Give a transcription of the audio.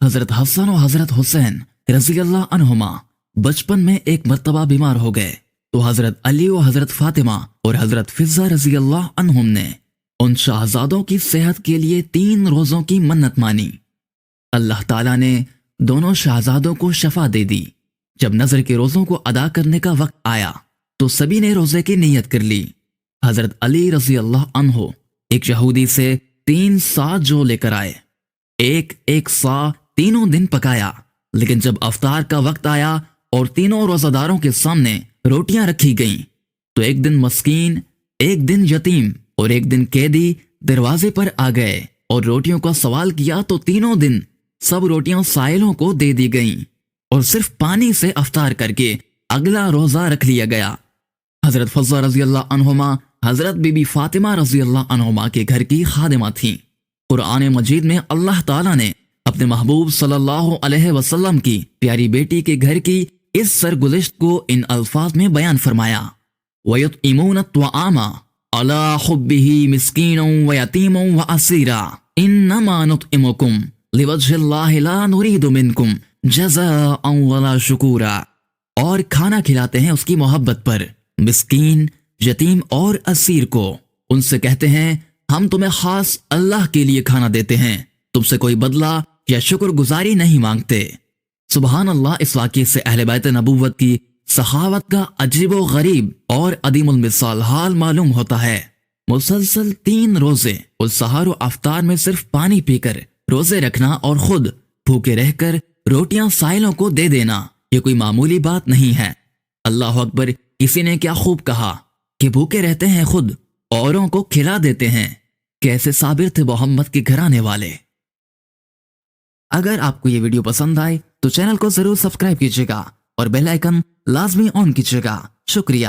حضرت حسن و حضرت حسین رضی اللہ عنہما بچپن میں ایک مرتبہ بیمار ہو گئے تو حضرت علی و حضرت فاطمہ اور حضرت فضہ رضی اللہ عنہم نے ان شہزادوں کی صحت کے لیے 3 روزوں کی منت مانی۔ اللہ تعالیٰ نے دونوں شہزادوں کو شفا دے دی۔ جب نظر کے روزوں کو ادا کرنے کا وقت آیا تو سبھی نے روزے کی نیت کر لی۔ حضرت علی رضی اللہ عنہ ایک یہودی سے 3 سا جو لے کر آئے، ایک سا تینوں دن پکایا، لیکن جب افطار کا وقت آیا اور تینوں روزہ داروں کے سامنے روٹیاں رکھی گئیں تو ایک دن مسکین، ایک دن یتیم اور ایک دن قیدی دروازے پر آ گئے اور روٹیوں کا سوال کیا تو تینوں دن سب روٹیاں سائلوں کو دے دی گئیں اور صرف پانی سے افطار کر کے اگلا روزہ رکھ لیا گیا۔ حضرت فضہ رضی اللہ عنہما حضرت بی بی فاطمہ رضی اللہ عنہما کے گھر کی خادمہ تھیں۔ قرآن مجید میں اللہ تعالیٰ نے اپنے محبوب صلی اللہ علیہ وسلم کی پیاری بیٹی کے گھر کی اس سرگزشت کو ان الفاظ میں بیان فرمایا، وَيُطْعِمُونَ الطَّعَامَ عَلَىٰ حُبِّهِ مِسْكِينًا وَيَتِيمًا وَأَسِيرًا إِنَّمَا نُطْعِمُكُمْ لِوَجْهِ اللَّهِ لَا نُرِيدُ مِنْكُمْ جَزَاءً وَلَا شُكُورًا، اور کھانا کھلاتے ہیں اس کی محبت پر، مسکین، یتیم اور اسیر کو۔ ان سے کہتے ہیں ہم تمہیں خاص اللہ کے لیے کھانا دیتے ہیں، تم سے کوئی بدلہ یا شکر گزاری نہیں مانگتے۔ سبحان اللہ، اس واقعے سے اہل بیت نبوت کی سخاوت کا عجیب و غریب اور عدیم المثال حال معلوم ہوتا ہے۔ مسلسل 3 روزے اور سحر و افطار میں صرف پانی پی کر روزے رکھنا اور خود بھوکے رہ کر روٹیاں سائلوں کو دے دینا، یہ کوئی معمولی بات نہیں ہے۔ اللہ اکبر، کسی نے کیا خوب کہا کہ بھوکے رہتے ہیں خود اوروں کو کھلا دیتے ہیں۔ کیسے صابر تھے محمد کے گھرانے والے۔ اگر آپ کو یہ ویڈیو پسند آئے تو چینل کو ضرور سبسکرائب کیجیے گا اور بیل آئیکن لازمی آن کیجیے گا۔ شکریہ۔